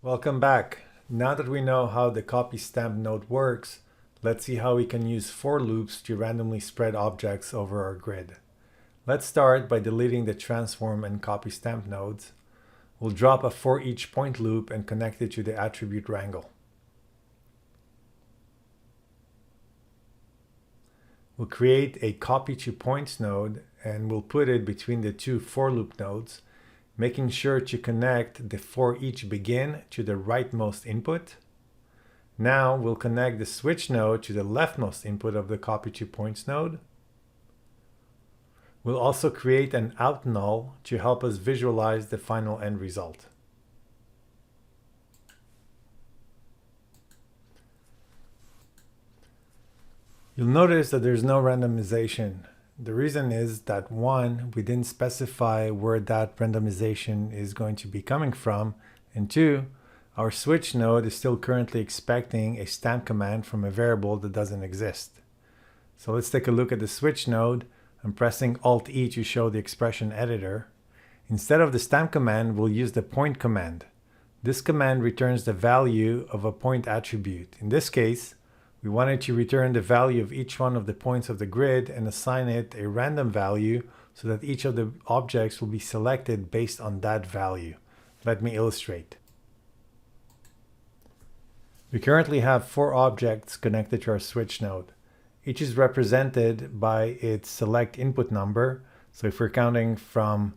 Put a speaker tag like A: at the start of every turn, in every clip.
A: Welcome back. Now that we know how the copy stamp node works, let's see how we can use for loops to randomly spread objects over our grid. Let's start by deleting the transform and copy stamp nodes. We'll drop a for each point loop and connect it to the attribute wrangle. We'll create a copy to points node and we'll put it between the two for loop nodes, making sure to connect the for each begin to the rightmost input. Now we'll connect the switch node to the leftmost input of the copy to points node. We'll also create an out null to help us visualize the final end result. You'll notice that there's no randomization. The reason is that one, we didn't specify where that randomization is going to be coming from, and two, our switch node is still currently expecting a stamp command from a variable that doesn't exist. So let's take a look at the switch node. I'm pressing Alt-E to show the expression editor. Instead of the stamp command, we'll use the point command. This command returns the value of a point attribute. In this case, we wanted to return the value of each one of the points of the grid and assign it a random value so that each of the objects will be selected based on that value. Let me illustrate. We currently have 4 objects connected to our switch node. Each is represented by its select input number. So if we're counting from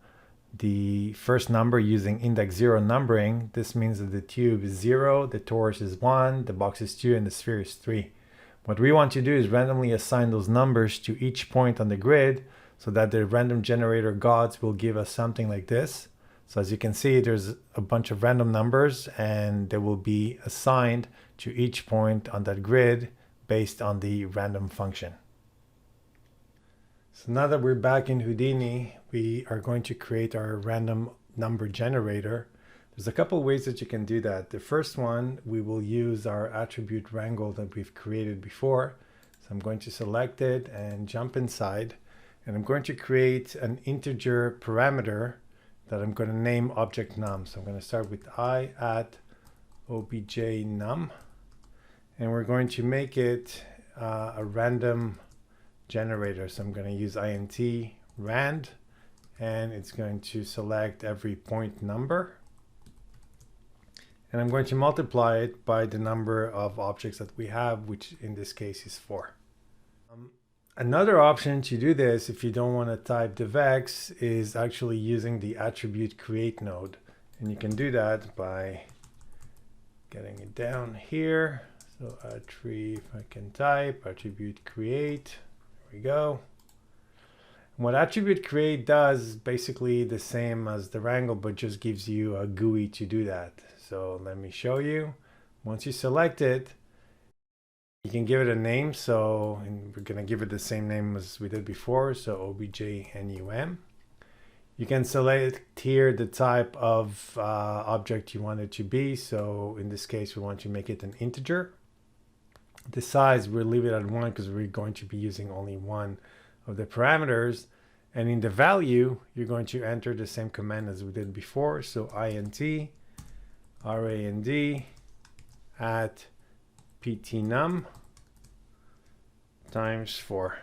A: the first number using index 0 numbering, this means that the tube is 0, the torus is 1, the box is 2, and the sphere is 3. What we want to do is randomly assign those numbers to each point on the grid so that the random generator gods will give us something like this. So as you can see, there's a bunch of random numbers and they will be assigned to each point on that grid based on the random function. So now that we're back in Houdini, we are going to create our random number generator. There's a couple ways that you can do that. The first one, we will use our attribute wrangle that we've created before. So I'm going to select it and jump inside, and I'm going to create an integer parameter that I'm going to name object num. So I'm going to start with I at obj num, and we're going to make it a random generator. So I'm going to use int rand, and it's going to select every point number. And I'm going to multiply it by the number of objects that we have, which in this case is 4. Another option to do this, if you don't want to type divx, is actually using the attribute create node. And you can do that by getting it down here. So if I can type attribute create, there we go. And what attribute create does is basically the same as the wrangle, but just gives you a GUI to do that. So let me show you. Once you select it, you can give it a name. So we're going to give it the same name as we did before. So objnum. You can select here the type of object you want it to be. So in this case, we want to make it an integer. The size, we'll leave it at 1 because we're going to be using only one of the parameters. And in the value, you're going to enter the same command as we did before. So int rand at ptnum times 4.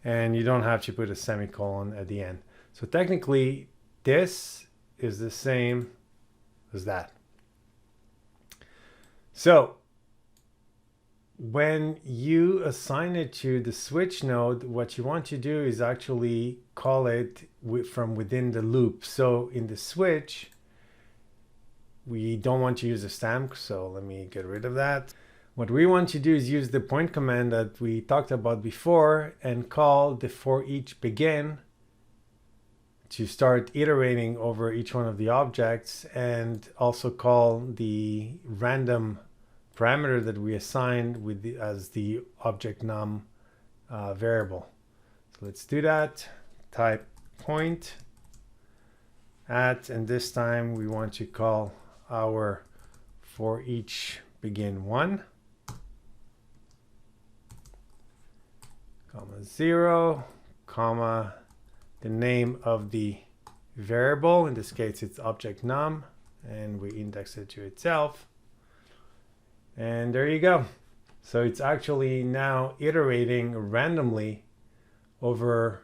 A: And you don't have to put a semicolon at the end. So technically, this is the same as that. So when you assign it to the switch node, what you want to do is actually call it from within the loop. So in the switch, we don't want to use a stamp, so let me get rid of that. What we want to do is use the point command that we talked about before and call the for each begin to start iterating over each one of the objects, and also call the random parameter that we assigned with as the object num variable. So let's do that. Type point at, and this time we want to call our for each begin 1, comma 0, comma the name of the variable. In this case, it's object num, and we index it to itself. And there you go. So it's actually now iterating randomly over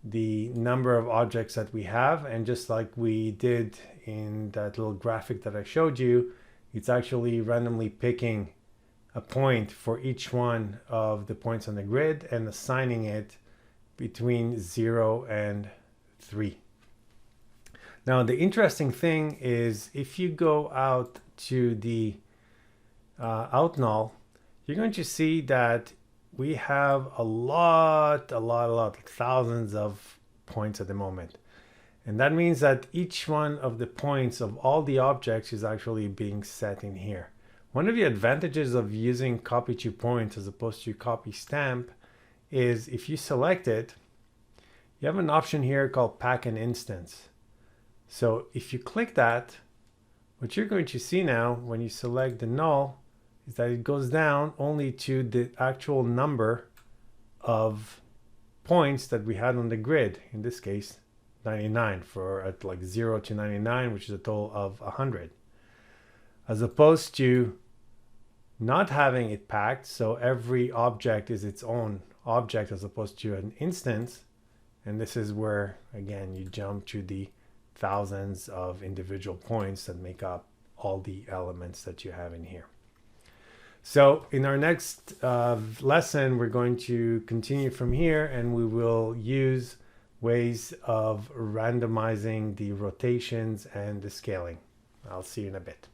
A: the number of objects that we have. And just like we did in that little graphic that I showed you, it's actually randomly picking a point for each one of the points on the grid and assigning it between 0 and 3. Now, the interesting thing is if you go out to the out null, you're going to see that we have a lot, thousands of points at the moment. And that means that each one of the points of all the objects is actually being set in here. One of the advantages of using copy to point as opposed to copy stamp is if you select it, you have an option here called pack an instance. So if you click that, what you're going to see now when you select the null is that it goes down only to the actual number of points that we had on the grid. In this case, 99 for at like 0 to 99, which is a total of 100. As opposed to not having it packed, so every object is its own object as opposed to an instance. And this is where, again, you jump to the thousands of individual points that make up all the elements that you have in here. So in our next lesson, we're going to continue from here, and we will use ways of randomizing the rotations and the scaling. I'll see you in a bit.